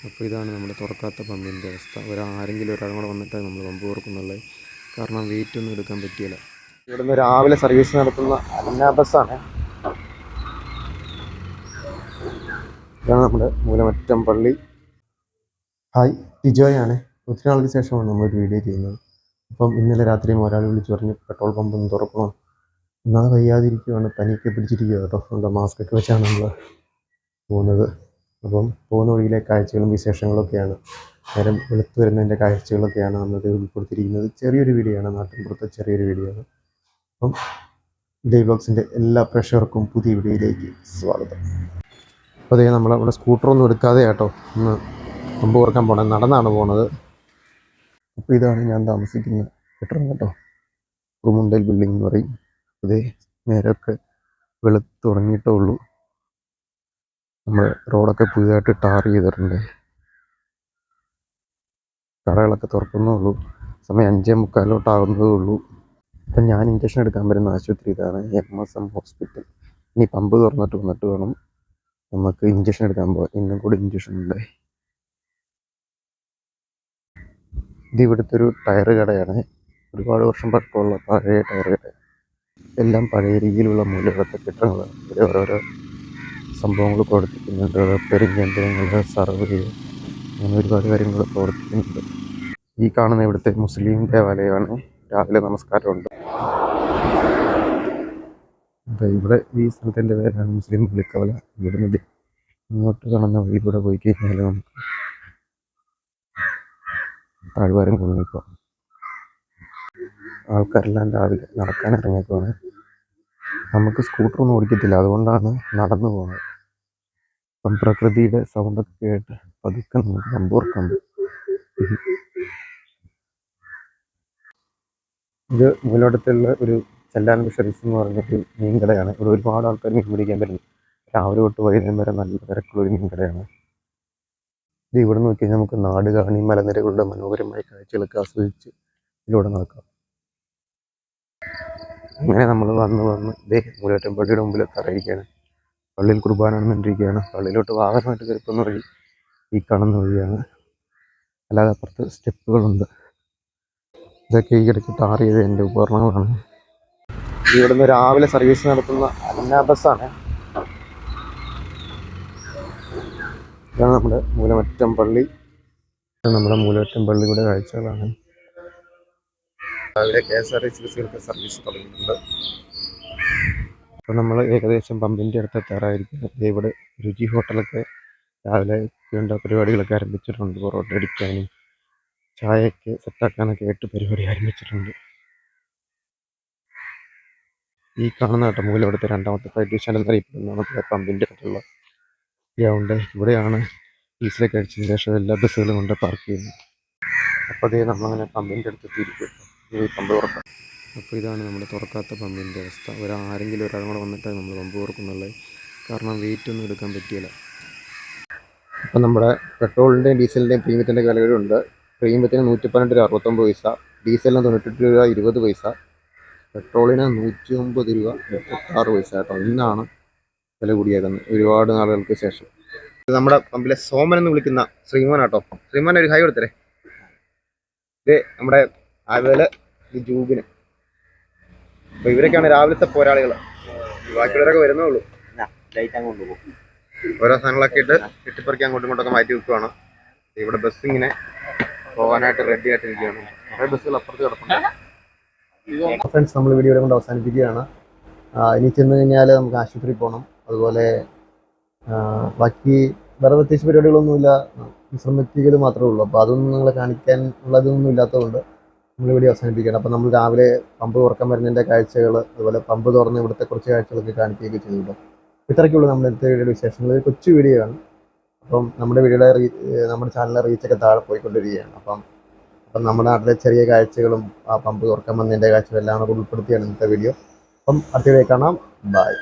അപ്പോൾ ഇതാണ് നമ്മുടെ തുറക്കാത്ത പമ്പിൻ്റെ അവസ്ഥ. ആരെങ്കിലും ഒരാളും കൂടെ വന്നിട്ട് നമ്മൾ പമ്പ് തുറക്കുന്നുള്ളത്. കാരണം വെയിറ്റ് ഒന്നും എടുക്കാൻ പറ്റിയില്ല. ഇവിടുന്ന് രാവിലെ സർവീസ് നടത്തുന്ന അന്ന ബസ്സാണ്. ഇതാണ് നമ്മുടെ മൂലമറ്റം പള്ളി. ഹായ്, ടിജോയാണ്. ഒത്തിരി നാൾക്ക് ശേഷമാണ് നമ്മളൊരു വീഡിയോ ചെയ്യുന്നത്. അപ്പം ഇന്നലെ രാത്രിയും ഒരാൾ വിളിച്ച് പറഞ്ഞ് പെട്രോൾ പമ്പ് ഒന്ന് തുറക്കണം. ഒന്നാമത് വയ്യാതിരിക്കുകയാണ്, പനിയൊക്കെ പിടിച്ചിരിക്കുക കേട്ടോ. നമ്മുടെ മാസ്ക് ഒക്കെ വെച്ചാണ് നമ്മൾ പോകുന്നത്. അപ്പം പോകുന്ന വഴിയിലെ കാഴ്ചകളും വിശേഷങ്ങളൊക്കെയാണ്, നേരം വെളുത്തു വരുന്നതിൻ്റെ കാഴ്ചകളൊക്കെയാണ് നമ്മളിത് ഉൾപ്പെടുത്തിയിരിക്കുന്നത്. ചെറിയൊരു വീഡിയോ ആണ്, നാട്ടിൻപുറത്തെ ചെറിയൊരു വീഡിയോ ആണ്. അപ്പം ഡേ വ്ലോഗ്സിൻ്റെ എല്ലാ പ്രേക്ഷകർക്കും പുതിയ വീഡിയോയിലേക്ക് സ്വാഗതം. അപ്പോൾ അതേ നമ്മളവിടെ സ്കൂട്ടറൊന്നും എടുക്കാതെ കേട്ടോ ഒന്ന് പമ്പ് തുറക്കാൻ പോകണം, നടന്നാണ് പോണത്. അപ്പോൾ ഇതാണ് ഞാൻ താമസിക്കുന്ന കെട്ടിടം കേട്ടോ, കുറുമുണ്ടൽ ബിൽഡിംഗ് എന്ന് പറയും. അതേ നേരമൊക്കെ വെളുത്ത് തുടങ്ങിയിട്ടേ ഉള്ളൂ. നമ്മൾ റോഡൊക്കെ പുതിയതായിട്ട് ടാർ ചെയ്തിട്ടുണ്ട്. കടകളൊക്കെ തുറക്കുന്നേ ഉള്ളൂ. സമയം 5:45 ഉള്ളൂ. അപ്പം ഞാൻ ഇഞ്ചക്ഷൻ എടുക്കാൻ വരുന്ന ആശുപത്രി ഇതാണ്, MSM ഹോസ്പിറ്റൽ. ഇനി പമ്പ് തുറന്നിട്ട് വന്നിട്ട് വേണം നമുക്ക് ഇഞ്ചക്ഷൻ എടുക്കാൻ പോകാൻ. ഇന്നും കൂടി ഇഞ്ചക്ഷൻ ഉണ്ട്. ഇത് ഇവിടുത്തെ ഒരു ടയർ കടയാണ്. ഒരുപാട് വർഷം പഴക്കമുള്ള പഴയ ടയർ കട. എല്ലാം പഴയ രീതിയിലുള്ള മൂല്യവൃത്ത കെട്ടിടങ്ങളാണ്. ഇവിടെ ഓരോരോ സംഭവങ്ങൾ പ്രവർത്തിക്കുന്നുണ്ട്. റിപ്പയറിംഗ് യന്ത്രങ്ങൾ, സർവേ, അങ്ങനെ ഒരുപാട് കാര്യങ്ങൾ പ്രവർത്തിക്കുന്നുണ്ട്. ഈ കാണുന്ന ഇവിടുത്തെ മുസ്ലിം ദേവാലയമാണ്. രാവിലെ നമസ്കാരമുണ്ട്. ഇവിടെ ഈ സ്ഥലത്തിൻ്റെ പേരാണ് മുസ്ലിം പള്ളിക്കവല. ഇവിടുന്ന് ഇങ്ങോട്ട് കാണുന്ന വഴി കൂടെ പോയി കഴിഞ്ഞാൽ നമുക്ക് താഴ്വാരം കൊള്ളിപ്പോൾ ആൾക്കാരെല്ലാം രാവിലെ നടക്കാൻ ഇറങ്ങിയേക്കുവാണ്. നമുക്ക് സ്കൂട്ടറൊന്നും ഓടിക്കത്തില്ല, അതുകൊണ്ടാണ് നടന്നു പോകുന്നത്. അപ്പം പ്രകൃതിയുടെ സൗണ്ടൊക്കെ കേട്ട് പതുക്കെ നമുക്ക് പമ്പ് തുറക്കാൻ പറ്റും. ഇത് മൂലോടത്തുള്ള ഒരു ചെല്ലാൻ ഫിഷറീസ് എന്ന് പറഞ്ഞൊരു മീൻ കടയാണ്. ഇവിടെ ഒരുപാട് ആൾക്കാർ മീൻ പിടിക്കാൻ വരുന്നു. രാവിലെ തൊട്ട് വൈകുന്നേരം വരെ നല്ല തിരക്കുള്ളൊരു മീൻ കടയാണ്. ഇത് ഇവിടെ നോക്കി കഴിഞ്ഞാൽ നമുക്ക് നാട് കാണി മലനിരകളുടെ മനോഹരമായ കാഴ്ചകളൊക്കെ ആസ്വദിച്ച് ഇതിലൂടെ നടക്കാം. അങ്ങനെ നമ്മൾ വന്ന് ഇതേ മൂലമറ്റം പള്ളിയുടെ മുമ്പിൽ എത്താറായിരിക്കുകയാണ്. പള്ളിയിൽ കുർബാന നടന്നുകൊണ്ടിരിക്കുകയാണ്. പള്ളിയിലോട്ട് വാഹനമായിട്ട് കയറുന്ന വഴി ഈ കാണുന്ന വഴിയാണ്. അല്ലാതെ അപ്പുറത്ത് സ്റ്റെപ്പുകളുണ്ട്. ഇതൊക്കെ ഈ ഇടയ്ക്ക് ടാർ ചെയ്തതിൻ്റെ ഉപകരണങ്ങളാണ്. ഇവിടുന്ന് രാവിലെ സർവീസ് നടത്തുന്ന അന്ന ബസ്സാണ്. ഇതാണ് നമ്മുടെ മൂലമറ്റം പള്ളി. നമ്മുടെ മൂലമറ്റം പള്ളിയുടെ കാഴ്ചകളാണ്. രാവിലെ KSRTC ബസ്സുകൾക്ക് സർവീസ് തുടങ്ങിയിട്ടുണ്ട്. അപ്പോൾ നമ്മൾ ഏകദേശം പമ്പിൻ്റെ അടുത്ത് എത്താറായിരിക്കും. ഇവിടെ രുചി ഹോട്ടലൊക്കെ രാവിലെ വേണ്ട പരിപാടികളൊക്കെ ആരംഭിച്ചിട്ടുണ്ട്. പൊറോട്ട അടിക്കാനും ചായയൊക്കെ സെറ്റാക്കാനൊക്കെ ആയിട്ട് പരിപാടി ആരംഭിച്ചിട്ടുണ്ട്. ഈ കാണുന്ന കേട്ടോ മൂലം ഇവിടുത്തെ രണ്ടാമത്തെ ഫ്ലൈറ്റ് സ്റ്റാൻഡ് എന്നറിയപ്പെടുന്ന നമ്മുടെ പമ്പിൻ്റെ അടുത്തുള്ള ഗ്രൗണ്ട്. ഇവിടെയാണ് ഡീസലൊക്കെ അടിച്ചതിന് ശേഷം എല്ലാ ബസ്സുകളും കൊണ്ട് പാർക്ക് ചെയ്യുന്നത്. അപ്പോൾ അതേ നമ്മളങ്ങനെ പമ്പിൻ്റെ അടുത്ത് എത്തിയിരിക്കും. ഈ പമ്പ് തുറക്കാം. അപ്പോൾ ഇതാണ് നമ്മുടെ തുറക്കാത്ത പമ്പിൻ്റെ അവസ്ഥ. ആരെങ്കിലും ഒരാളും കൂടെ വന്നിട്ട് നമ്മൾ പമ്പ് തുറക്കുന്നുള്ളത്. കാരണം വെയിറ്റ് ഒന്നും എടുക്കാൻ പറ്റിയില്ല. അപ്പം നമ്മുടെ പെട്രോളിൻ്റെയും ഡീസലിൻ്റെയും പ്രീമിയത്തിൻ്റെ വിലകളുണ്ട്. പ്രീമിയത്തിന് 112 രൂപ 69 പൈസ, ഡീസലിന് 98 രൂപ 20 പൈസ, പെട്രോളിന് 109 രൂപ 36 പൈസ കേട്ടോ. ഇന്നാണ് വില കൂടിയേക്കുന്നത് ഒരുപാട് നാളുകൾക്ക് ശേഷം. ഇത് നമ്മുടെ പമ്പിലെ സോമൻ എന്ന് വിളിക്കുന്ന ശ്രീമോൻ കേട്ടോ. ശ്രീമോൻ ഒരു ഹൈ കൊടുത്തരേ. ഇത് നമ്മുടെ അതുപോലെ ഈ ജൂബിന്. അപ്പോൾ ഇവരൊക്കെയാണ് രാവിലത്തെ പോരാളികൾ. ബാക്കിയുള്ളവരൊക്കെ വരുന്നേ ഉള്ളൂ. ഓരോ സാധനങ്ങളൊക്കെ ഇട്ട് കെട്ടിപ്പറിക്കാൻ അങ്ങോട്ടും ഇങ്ങോട്ടൊക്കെ മാറ്റി വെക്കുവാണ്. ഇവിടെ ബസ് ഇങ്ങനെ പോകാനായിട്ട് റെഡി ആയിട്ടിരിക്കുകയാണ്. കുറേ ബസ്സുകൾ അപ്പുറത്ത് കിടപ്പുണ്ട്. ഫ്രണ്ട്സ്, നമ്മൾ വീഡിയോ കൊണ്ട് അവസാനിപ്പിക്കുകയാണ്. ഇനി ചെന്ന് കഴിഞ്ഞാൽ നമുക്ക് ആശുപത്രിയിൽ പോകണം. അതുപോലെ ബാക്കി വേറെ പ്രത്യേകിച്ച് പരിപാടികളൊന്നുമില്ല. വിശ്രമിപ്പിക്കൽ മാത്രമേ ഉള്ളൂ. അപ്പോൾ അതൊന്നും നിങ്ങളെ കാണിക്കാൻ ഉള്ളതൊന്നും ഇല്ലാത്തതുകൊണ്ട് നമ്മൾ വീഡിയോ അവസാനിപ്പിക്കുകയാണ്. അപ്പോൾ നമ്മൾ രാവിലെ പമ്പ് തുറക്കാൻ വരുന്നതിൻ്റെ കാഴ്ചകൾ, അതുപോലെ പമ്പ് തുറന്ന് ഇവിടുത്തെ കുറച്ച് കാഴ്ചകളൊക്കെ കാണിക്കുകയൊക്കെ ചെയ്തിട്ടുണ്ട്. ഇത്രയ്ക്കുള്ളൂ നമ്മുടെ ഇന്നത്തെ വീഡിയോയുടെ വിശേഷങ്ങൾ. ഒരു കൊച്ചു വീഡിയോ ആണ്. അപ്പം നമ്മുടെ നമ്മുടെ ചാനലിലെ റീച്ചൊക്കെ താഴെ പോയിക്കൊണ്ടിരിക്കുകയാണ്. അപ്പം നമ്മുടെ നാട്ടിലെ ചെറിയ കാഴ്ചകളും ആ പമ്പ് തുറക്കാൻ വന്നതിൻ്റെ കാഴ്ചകളും എല്ലാം കൂടെ ഉൾപ്പെടുത്തിയാണ് ഇന്നത്തെ വീഡിയോ. അപ്പം അടുത്ത വീഡിയോ കാണാം. ബൈ.